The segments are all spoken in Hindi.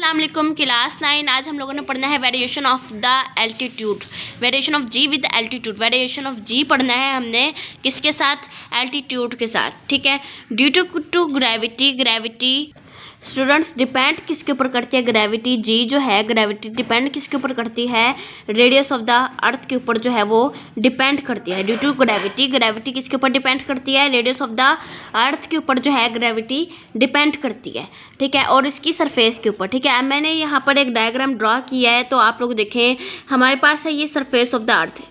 अस्सलाम वालेकुम क्लास 9। आज हम लोगों ने पढ़ना है variation of the altitude, variation of g with altitude. Variation of g पढ़ना है हमने किसके साथ? एल्टीट्यूड के साथ, ठीक है। Due to gravity, gravity students depend किसके ऊपर करती है? ग्रेविटी जी जो है, ग्रेविटी डिपेंड किसके ऊपर करती है? रेडियस ऑफ द अर्थ के ऊपर जो है वो डिपेंड करती है। ड्यू टू ग्रेविटी, ग्रेविटी किसके ऊपर डिपेंड करती है? रेडियस ऑफ द अर्थ के ऊपर जो है ग्रेविटी डिपेंड करती है, ठीक है। और इसकी सरफेस के ऊपर, ठीक है। अब मैंने यहाँ पर एक डायग्राम ड्रॉ किया है, तो आप लोग देखें, हमारे पास है ये सरफेस ऑफ द अर्थ।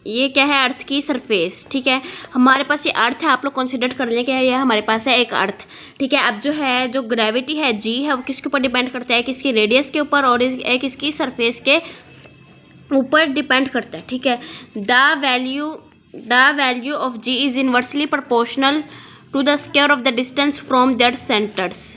ये क्या है? अर्थ की सरफेस, ठीक है। हमारे पास ये अर्थ है, आप लोग कंसिडर कर लें कि ये हमारे पास है एक अर्थ, ठीक है। अब जो है जो ग्रेविटी है जी है वो किसके ऊपर डिपेंड करता है? किसकी? रेडियस के ऊपर, और एक इसकी सरफेस के ऊपर डिपेंड करता है, ठीक है। The value of g is inversely proportional to the square of the distance from that centres.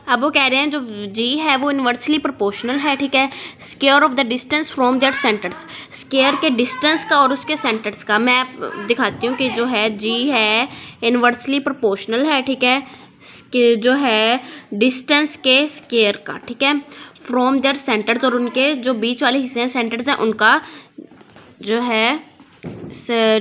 अब वो कह रहे हैं जो जी है वो इन्वर्सली प्रोपोर्शनल है, ठीक है, square of the distance from that centres, square के डिस्टेंस का और उसके सेंटर्स का। मैं दिखाती हूँ कि जो है जी है इन्वर्सली प्रोपोर्शनल है, ठीक है, जो है डिस्टेंस के स्क्वायर का, ठीक है, फ्रॉम दैट सेंटर्स, और उनके जो बीच वाले हिस्से हैं सेंटर्स हैं उनका जो है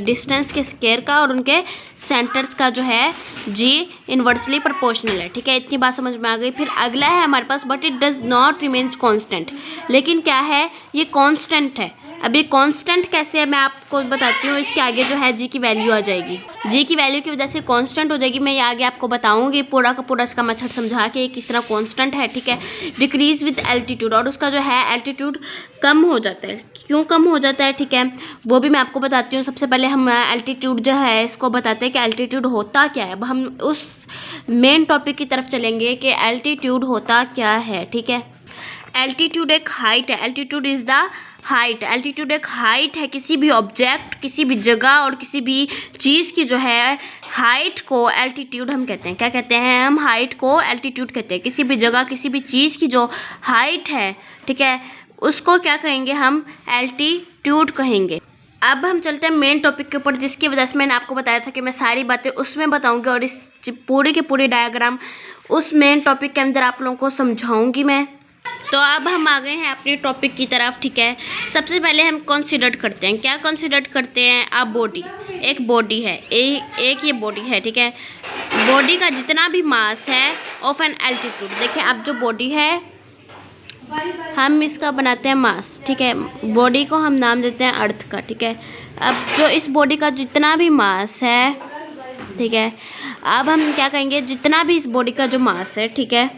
डिस्टेंस के स्क्वायर का और उनके सेंटर्स का जो है जी इन्वर्सली प्रोपोर्शनल है, ठीक है। इतनी बात समझ में आ गई। फिर अगला है हमारे पास but it does not remains constant, लेकिन क्या है? ये कांस्टेंट है। अभी कांस्टेंट कैसे है मैं आपको बताती हूँ। इसके आगे जो है जी की वैल्यू आ जाएगी, जी की वैल्यू की वजह से कांस्टेंट हो जाएगी। मैं ये आगे आपको बताऊंगी पूरा का पूरा इसका मेथड समझा के किस तरह कांस्टेंट है, ठीक है। डिक्रीज विद एल्टीट्यूड, और उसका जो है एल्टीट्यूड कम हो जाता है। क्यों कम हो जाता है, ठीक है, वो भी मैं आपको बताती हूँ। सबसे पहले हम एल्टीट्यूड जो है इसको बताते हैं कि एल्टीट्यूड होता क्या है। अब हम उस मेन टॉपिक की तरफ चलेंगे कि एल्टीट्यूड होता क्या है, ठीक है। एल्टीट्यूड एक हाइट है, altitude is the height. Altitude एक हाइट है किसी भी ऑब्जेक्ट, किसी भी जगह और किसी भी चीज़ की जो है हाइट को एल्टीट्यूड हम कहते हैं। क्या कहते हैं? हम हाइट को एल्टीट्यूड कहते हैं। किसी भी जगह किसी भी चीज़ की जो हाइट है, ठीक है, उसको क्या कहेंगे? हम एल्टीट्यूड कहेंगे। अब हम चलते हैं मेन टॉपिक के ऊपर, जिसकी वजह से मैंने आपको बताया था कि मैं सारी बातें उसमें बताऊंगी और इस पूरी के पूरी डायग्राम उस मेन टॉपिक के अंदर आप लोगों को समझाऊंगी मैं। तो अब हम आ गए हैं अपने टॉपिक की तरफ, ठीक है। सबसे पहले हम कंसीडर करते हैं, क्या कंसीडर करते हैं? अब बॉडी, एक बॉडी है, एक ये बॉडी है, ठीक है। बॉडी का जितना भी मास है ऑफ एन एल्टीट्यूड, देखिए अब जो बॉडी है हम इसका बनाते हैं मास, ठीक है। बॉडी को हम नाम देते हैं अर्थ का, ठीक है। अब जो इस बॉडी का जितना भी मास है, ठीक है, अब हम क्या कहेंगे? जितना भी इस बॉडी का जो मास है, ठीक है,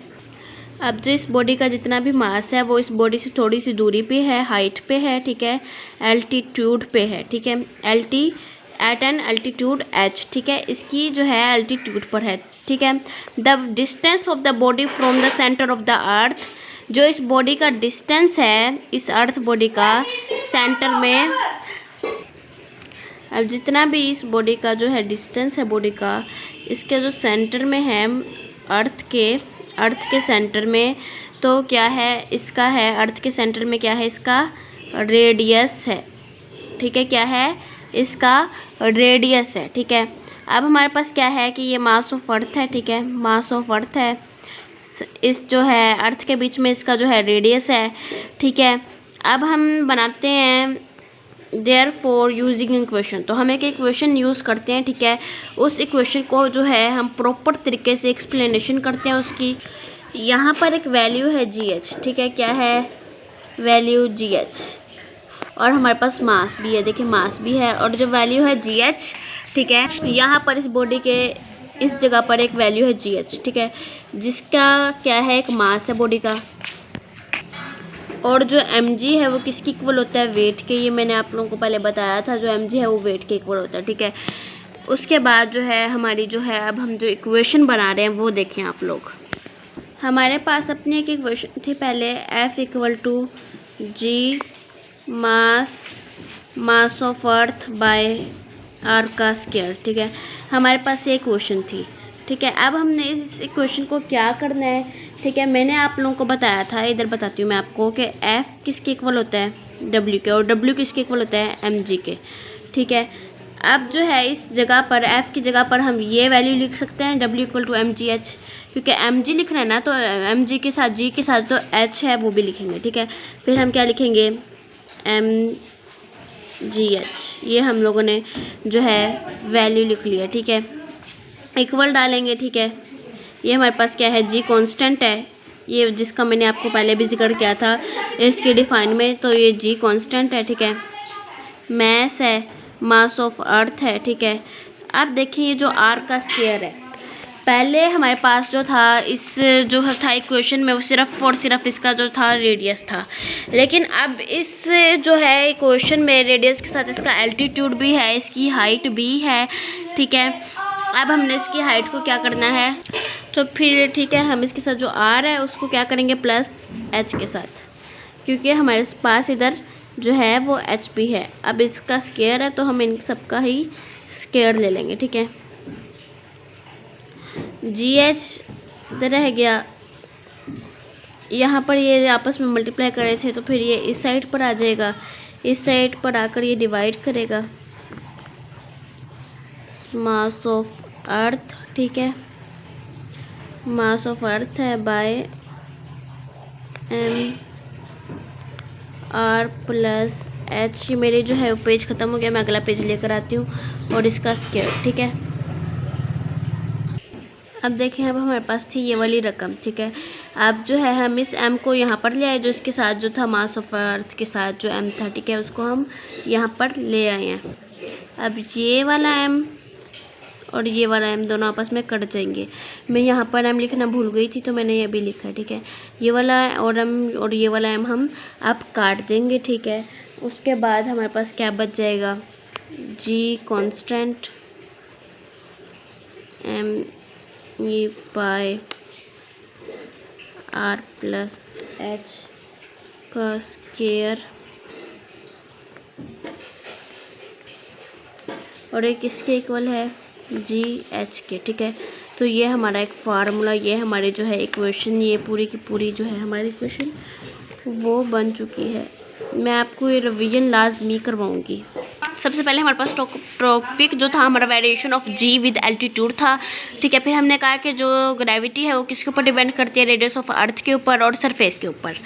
अब जो इस बॉडी का जितना भी मास है वो इस बॉडी से थोड़ी सी दूरी पे है, हाइट पे है, ठीक है, एल्टीट्यूड पे है, ठीक है, एट एन एल्टीट्यूड एच, ठीक है, इसकी जो है एल्टीट्यूड पर है, ठीक है। The distance of the body from the centre of the अर्थ, जो इस बॉडी का डिस्टेंस है इस अर्थ बॉडी का सेंटर में, अब जितना भी इस बॉडी का जो है डिस्टेंस है बॉडी का, इसके जो सेंटर में है अर्थ के सेंटर में, तो क्या है इसका है? अर्थ के सेंटर में क्या है? इसका रेडियस है, ठीक है। क्या है? इसका रेडियस है, ठीक है। अब हमारे पास क्या है कि ये मास ऑफ अर्थ है, ठीक है, मास ऑफ अर्थ है। इस जो है अर्थ के बीच में इसका जो है रेडियस है, ठीक है। अब हम बनाते हैं देयरफॉर यूजिंग इक्वेशन, तो हम एक इक्वेशन यूज़ करते हैं, ठीक है। उस इक्वेशन को जो है हम प्रॉपर तरीके से एक्सप्लेनेशन करते हैं उसकी। यहाँ पर एक वैल्यू है जी एच, ठीक है, क्या है? वैल्यू जी एच, और हमारे पास मास भी है, देखिए मास भी है, और जो वैल्यू है जी एच, ठीक है, यहाँ पर इस बॉडी के इस जगह पर एक वैल्यू है जी एच, ठीक है, जिसका क्या है? एक मास है बॉडी का, और जो एम जी है वो किसकी इक्वल होता है? वेट के। ये मैंने आप लोगों को पहले बताया था, जो एम जी है वो वेट के इक्वल होता है, ठीक है। उसके बाद जो है हमारी जो है, अब हम जो इक्वेशन बना रहे हैं वो देखें आप लोग। हमारे पास अपनी एक इक्वेशन थी पहले, F equal to g mass of earth by R का स्क्वायर, ठीक है। हमारे पास ये इक्वेशन थी, ठीक है। अब हमने इस इक्वेशन को क्या करना है, ठीक है, मैंने आप लोगों को बताया था, इधर बताती हूँ मैं आपको कि एफ किसके इक्वल होता है? डब्ल्यू के, और डब्ल्यू किसके इक्वल होता है? एम जी के, ठीक है। अब जो है इस जगह पर एफ की जगह पर हम ये वैल्यू लिख सकते हैं, W equal to m g h, क्योंकि एम जी लिखना है ना, तो एम जी के साथ जी के साथ जो एच है वो भी लिखेंगे, ठीक है। फिर हम क्या लिखेंगे, एम जी एच, ये हम लोगों ने जो है वैल्यू लिख लिया, ठीक है। इक्वल डालेंगे, ठीक है। ये हमारे पास क्या है, जी कांस्टेंट है, ये जिसका मैंने आपको पहले भी जिक्र किया था इसके डिफाइन में, तो ये जी कांस्टेंट है, ठीक है। मैस है, मास ऑफ अर्थ है, ठीक है। अब देखिए ये जो आर का स्क्वायर है, पहले हमारे पास जो था इस जो था इक्वेशन में वो सिर्फ और सिर्फ इसका जो था रेडियस था, लेकिन अब इस जो है इक्वेशन में रेडियस के साथ इसका एल्टीट्यूड भी है, इसकी हाइट भी है, ठीक है। अब हमने इसकी हाइट को क्या करना है, तो फिर ठीक है हम इसके साथ जो आर है उसको क्या करेंगे प्लस एच के साथ, क्योंकि हमारे पास इधर जो है वो एच भी है। अब इसका स्क्वायर है तो हम इन सबका ही स्क्वायर ले लेंगे, ठीक है। जी एच इधर रह गया, यहाँ पर ये आपस में मल्टीप्लाई कर रहे थे तो फिर ये इस साइड पर आ जाएगा, इस साइड पर आकर ये डिवाइड करेगा मास ऑफ अर्थ, ठीक है। मास ऑफ अर्थ है by m R plus h. ये मेरे जो है वो पेज ख़त्म हो गया, मैं अगला पेज लेकर आती हूँ और इसका स्क्वायर, ठीक है। अब देखें, अब हमारे पास थी ये वाली रकम, ठीक है। अब जो है हम इस m को यहाँ पर ले आए, जो इसके साथ जो था मास ऑफ अर्थ के साथ जो m था, ठीक है, उसको हम यहाँ पर ले आए हैं। अब ये वाला m और ये वाला m दोनों आपस में कट जाएंगे। मैं यहाँ पर m लिखना भूल गई थी तो मैंने ये भी लिखा है, ठीक है। ये वाला और m और ये वाला m हम अब काट देंगे, ठीक है। उसके बाद हमारे पास क्या बच जाएगा, g कांस्टेंट m ये बाय आर प्लस एच का स्क्वायर, और एक किसके इक्वल है, जी एच के, ठीक है। तो ये हमारा एक फार्मूला, ये हमारे जो है इक्वेशन, ये पूरी की पूरी जो है हमारी इक्वेशन वो बन चुकी है। मैं आपको ये रिवीजन लाजमी करवाऊंगी। सबसे पहले हमारे पास टॉपिक जो था हमारा variation of g with altitude था, ठीक है। फिर हमने कहा कि जो ग्रेविटी है वो किसके ऊपर डिपेंड करती है, रेडियस ऑफ अर्थ के ऊपर और सरफेस के ऊपर,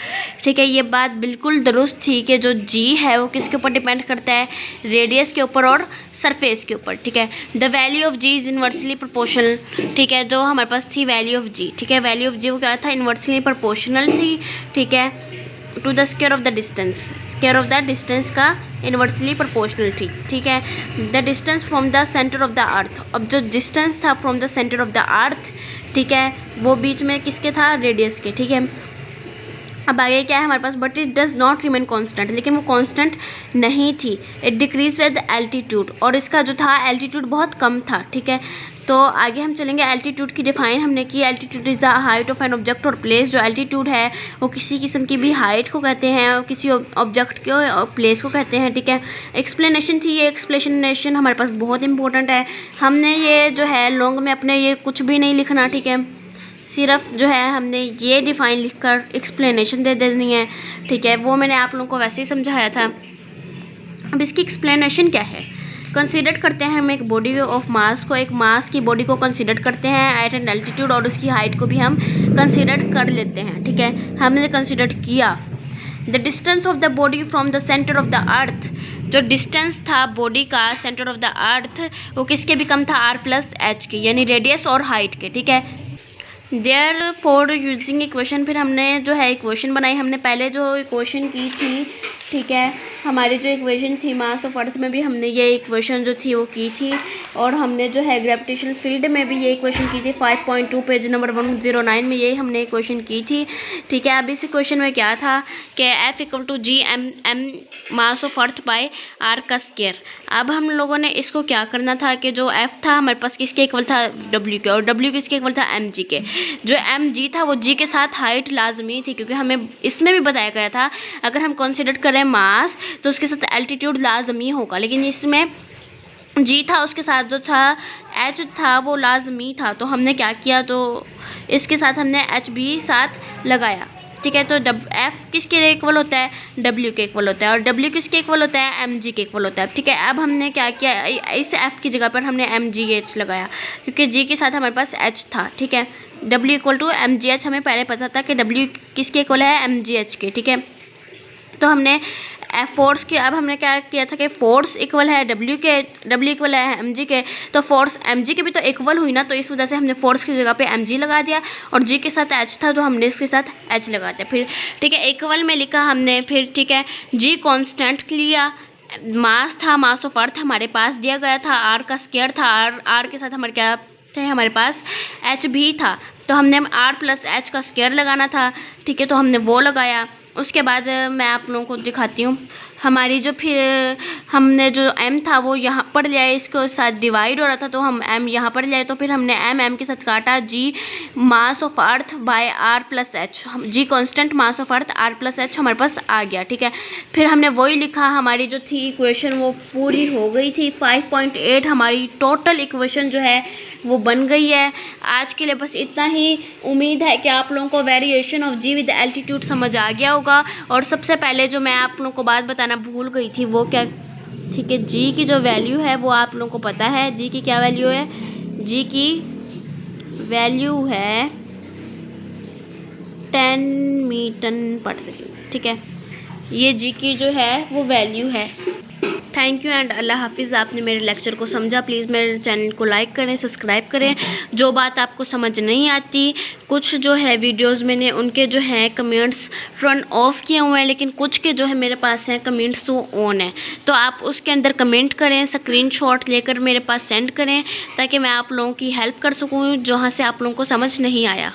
ठीक है। ये बात बिल्कुल दुरुस्त थी कि जो जी है वो किसके ऊपर डिपेंड करता है, रेडियस के ऊपर और सरफेस के ऊपर, ठीक है। The value of g is inversely proportional, ठीक है। जो हमारे पास थी वैल्यू ऑफ जी, ठीक है, वैल्यू ऑफ जी वो क्या था, इन्वर्सली प्रोपोर्शनल थी, ठीक है, to the square of the distance, square of the distance का इन्वर्सली प्रोपोर्शनल थी, ठीक है। The distance from the centre of the earth, अब जो डिस्टेंस था from the centre of the earth, ठीक है, वो बीच में किसके था, रेडियस के, ठीक है। अब आगे क्या है हमारे पास, but it does not remain constant, लेकिन वो कांस्टेंट नहीं थी, इट डिक्रीज विद एल्टीट्यूड, और इसका जो था एल्टीट्यूड बहुत कम था, ठीक है। तो आगे हम चलेंगे, एल्टीट्यूड की डिफाइन हमने की, altitude is the height of an object और प्लेस। जो एल्टीट्यूड है वो किसी किस्म की भी हाइट को कहते हैं और किसी ऑब्जेक्ट को प्लेस को कहते हैं, ठीक है। एक्सप्लेनेशन थी, ये एक्सप्लेनेशन हमारे पास बहुत इंपॉर्टेंट है। हमने ये जो है लॉन्ग में अपने ये कुछ भी नहीं लिखना, ठीक है, सिर्फ जो है हमने ये डिफ़ाइन लिखकर एक्सप्लेनेशन दे देनी है, ठीक है। वो मैंने आप लोगों को वैसे ही समझाया था। अब इसकी एक्सप्लेनेशन क्या है, कंसीडर करते हैं हम एक बॉडी ऑफ मास को, एक मास की बॉडी को कंसीडर करते हैं एट एन एल्टीट्यूड, और उसकी हाइट को भी हम कंसीडर कर लेते हैं, ठीक है। हमने कंसीडर किया the distance of the body from the centre of the अर्थ, जो डिस्टेंस था बॉडी का सेंटर ऑफ द अर्थ वो किसके भी कम था, आर प्लस एच के, यानी रेडियस और हाइट के, ठीक है। देयर फॉर यूजिंग इक्वेशन, फिर हमने जो है इक्वेशन बनाई, हमने पहले जो इक्वेशन की थी, ठीक है, हमारी जो इक्वेशन थी मास ऑफ अर्थ में भी हमने ये इक्वेशन जो थी वो की थी, और हमने जो है ग्रेविटेशनल फील्ड में भी ये इक्वेशन की थी 5.2 पेज नंबर 109 में ये हमने इक्वेशन की थी, ठीक है। अब इस इक्वेशन में क्या था कि F equal to g m mass of earth by R का स्क्वायर। अब हम लोगों ने इसको क्या करना था कि जो एफ था हमारे पास किसके इक्वल था, डब्ल्यू के, और डब्ल्यू किसके इक्वल था, एम जी के। जो एम जी था वो जी के साथ हाइट लाजमी थी, क्योंकि हमें इसमें भी बताया गया था अगर हम कंसिडर करें मास तो उसके साथ एल्टीट्यूड लाजमी होगा, लेकिन इसमें जी था उसके साथ जो था एच था वो लाजमी था, तो हमने क्या किया, तो इसके साथ हमने एच भी साथ लगाया, ठीक है। तो एफ किसके इक्वल होता है, डब्ल्यू के इक्वल होता है, और डब्ल्यू किसके इक्वल होता है, एम जी के इक्वल होता है, ठीक है। अब हमने क्या किया, इस एफ की जगह पर हमने एम जी एच लगाया, क्योंकि जी के साथ हमारे पास एच था, ठीक है। W इक्वल टू mgh, हमें पहले पता था कि W किसके इक्वल है, mgh के, ठीक है। तो हमने फोर्स के, अब हमने क्या किया था कि फोर्स इक्वल है W के, W इक्वल है mg के, तो फोर्स mg के भी तो इक्वल हुई ना, तो इस वजह से हमने फोर्स की जगह पे mg लगा दिया, और g के साथ h था तो हमने इसके साथ h लगा दिया। फिर ठीक है, इक्वल में लिखा हमने, फिर ठीक है g कांस्टेंट लिया, मास था, मास ऑफ अर्थ हमारे पास दिया गया था, r का स्क्वायर था, r के साथ हमारे क्या थे, हमारे पास h भी था, तो हमने r प्लस h का स्क्वायर लगाना था, ठीक है, तो हमने वो लगाया। उसके बाद मैं आप लोगों को दिखाती हूँ हमारी जो, फिर हमने जो m था वो यहाँ पर लिया, इसके साथ डिवाइड हो रहा था तो हम m यहाँ पर लिया, तो फिर हमने m के साथ काटा, g mass of earth bye r plus H, g constant, mass of earth, r plus H हमारे पास आ गया, ठीक है। फिर हमने वही लिखा, हमारी जो थी इक्वेशन वो पूरी हो गई थी, 5.8 हमारी टोटल इक्वेशन जो है वो बन गई है। आज के लिए बस इतना ही। उम्मीद है कि आप लोगों को variation of g with altitude समझ आ गया होगा। और सबसे पहले जो मैं आप लोगों को बात बताना भूल गई थी वो क्या, ठीक है, जी की जो वैल्यू है वो आप लोगों को पता है, जी की क्या वैल्यू है, जी की वैल्यू है 10 मीटर पर सेकेंड, ठीक है, ये जी की जो है वो वैल्यू है। थैंक यू एंड अल्लाह हाफिज़। आपने मेरे लेक्चर को समझा, प्लीज़ मेरे चैनल को लाइक करें, सब्सक्राइब करें। जो बात आपको समझ नहीं आती, कुछ जो है वीडियोस मैंने उनके जो है कमेंट्स टर्न ऑफ किए हुए हैं, लेकिन कुछ के जो है मेरे पास हैं कमेंट्स वो ऑन है, तो आप उसके अंदर कमेंट करें, स्क्रीनशॉट लेकर मेरे पास सेंड करें ताकि मैं आप लोगों की हेल्प कर सकूँ जहाँ से आप लोगों को समझ नहीं आया।